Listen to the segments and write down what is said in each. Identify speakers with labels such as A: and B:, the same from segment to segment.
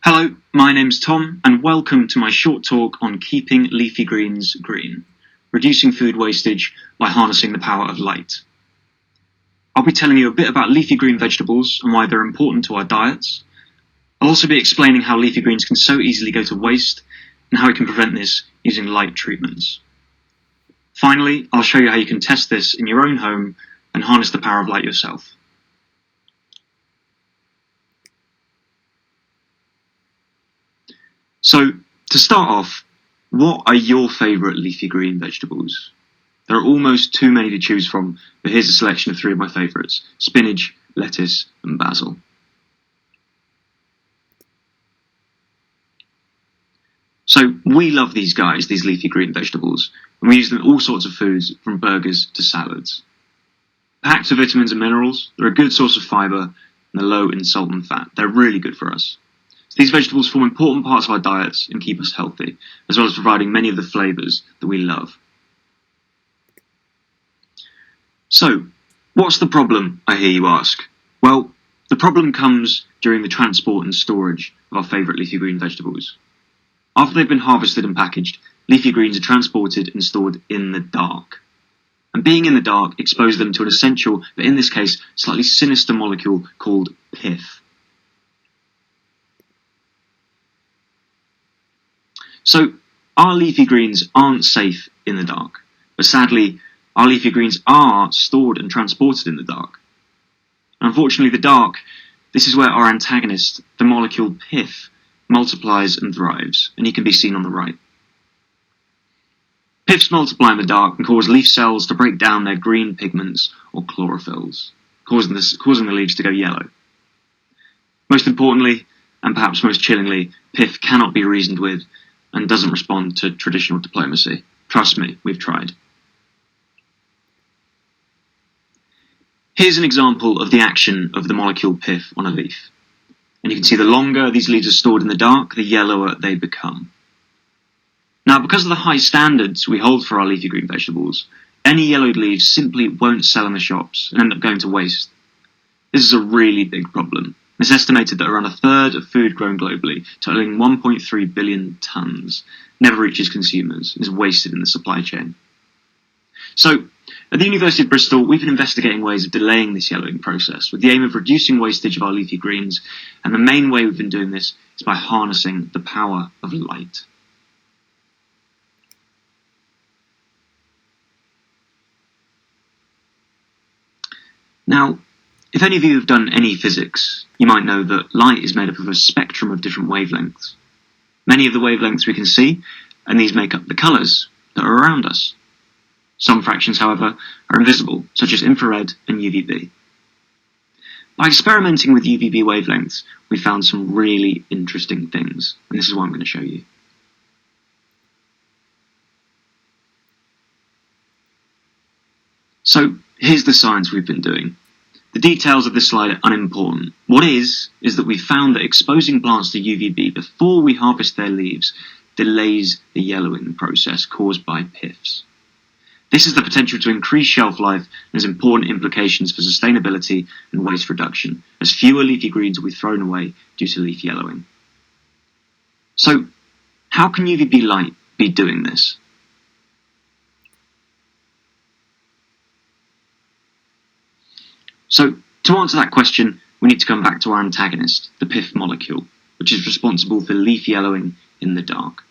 A: Hello, my name's Tom, and welcome to my short talk on keeping leafy greens green, reducing food wastage by harnessing the power of light. I'll be telling you a bit about leafy green vegetables and why they're important to our diets. I'll also be explaining how leafy greens can so easily go to waste and how we can prevent this using light treatments. Finally, I'll show you how you can test this in your own home and harness the power of light yourself. So, to start off, what are your favourite leafy green vegetables? There are almost too many to choose from, but here's a selection of three of my favourites: spinach, lettuce and basil. So we love these guys, these leafy green vegetables, and we use them in all sorts of foods, from burgers to salads. Packed with vitamins and minerals, they're a good source of fibre and they're low in salt and fat. They're really good for us. So these vegetables form important parts of our diets and keep us healthy, as well as providing many of the flavours that we love. So, what's the problem, I hear you ask? Well, the problem comes during the transport and storage of our favourite leafy green vegetables. After they've been harvested and packaged, leafy greens are transported and stored in the dark. And being in the dark exposes them to an essential, but in this case, slightly sinister molecule called pith. So, our leafy greens aren't safe in the dark, but sadly, our leafy greens are stored and transported in the dark. And unfortunately, the dark, this is where our antagonist, the molecule pith, multiplies and thrives, and he can be seen on the right. Piths multiply in the dark and cause leaf cells to break down their green pigments, or chlorophylls, causing the leaves to go yellow. Most importantly, and perhaps most chillingly, pith cannot be reasoned with and doesn't respond to traditional diplomacy. Trust me, we've tried. Here's an example of the action of the molecule pith on a leaf. And you can see the longer these leaves are stored in the dark, the yellower they become. Now, because of the high standards we hold for our leafy green vegetables, any yellowed leaves simply won't sell in the shops and end up going to waste. This is a really big problem. It's estimated that around a third of food grown globally, totaling 1.3 billion tonnes, never reaches consumers and is wasted in the supply chain. So, at the University of Bristol, we've been investigating ways of delaying this yellowing process with the aim of reducing wastage of our leafy greens, and the main way we've been doing this is by harnessing the power of light. Now, if any of you have done any physics, you might know that light is made up of a spectrum of different wavelengths. Many of the wavelengths we can see, and these make up the colours that are around us. Some fractions, however, are invisible, such as infrared and UVB. By experimenting with UVB wavelengths, we found some really interesting things, and this is what I'm going to show you. So, here's the science we've been doing. The details of this slide are unimportant. What is that we've found that exposing plants to UVB before we harvest their leaves delays the yellowing process caused by piths. This has the potential to increase shelf life and has important implications for sustainability and waste reduction, as fewer leafy greens will be thrown away due to leaf yellowing. So, how can UVB light be doing this? So, to answer that question, we need to come back to our antagonist, the pith molecule, which is responsible for leaf yellowing in the dark.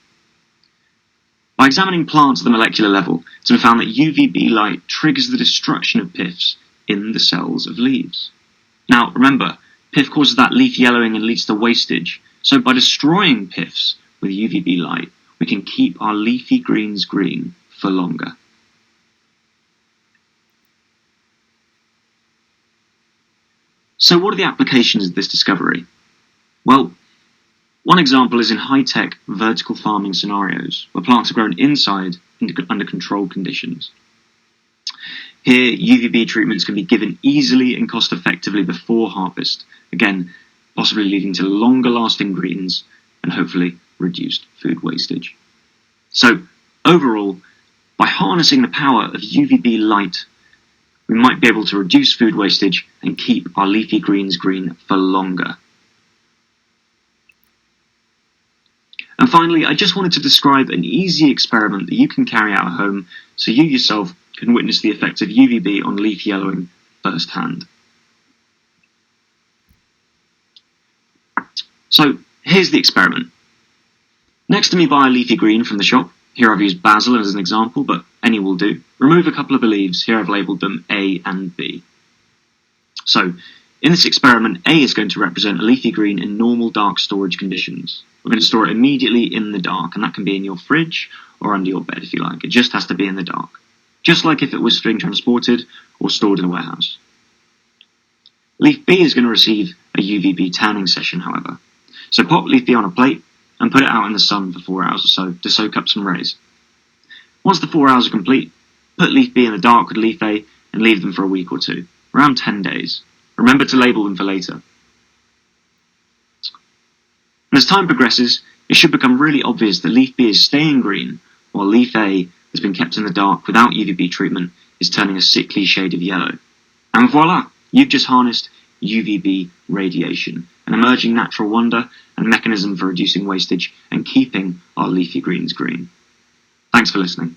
A: By examining plants at the molecular level, it's been found that UVB light triggers the destruction of piths in the cells of leaves. Now, remember, pith causes that leaf yellowing and leads to wastage, so by destroying piths with UVB light, we can keep our leafy greens green for longer. So what are the applications of this discovery? Well, one example is in high-tech vertical farming scenarios, where plants are grown inside under controlled conditions. Here, UVB treatments can be given easily and cost-effectively before harvest, again, possibly leading to longer-lasting greens and hopefully reduced food wastage. So, overall, by harnessing the power of UVB light, we might be able to reduce food wastage and keep our leafy greens green for longer. finally, I just wanted to describe an easy experiment that you can carry out at home so you yourself can witness the effects of UVB on leaf yellowing firsthand. So here's the experiment. Next to me buy a leafy green from the shop. Here I've used basil as an example, but any will do. Remove a couple of the leaves. Here I've labelled them A and B. So, in this experiment, A is going to represent a leafy green in normal dark storage conditions. We're going to store it immediately in the dark, and that can be in your fridge or under your bed if you like. It just has to be in the dark, just like if it was being transported or stored in a warehouse. Leaf B is going to receive a UVB tanning session, however. So pop leaf B on a plate and put it out in the sun for 4 hours or so to soak up some rays. Once the 4 hours are complete, put leaf B in the dark with leaf A and leave them for a week or two, around 10 days. Remember to label them for later. And as time progresses, it should become really obvious that leaf B is staying green, while leaf A has been kept in the dark without UVB treatment, is turning a sickly shade of yellow. And voila! You've just harnessed UVB radiation, an emerging natural wonder and mechanism for reducing wastage and keeping our leafy greens green. Thanks for listening.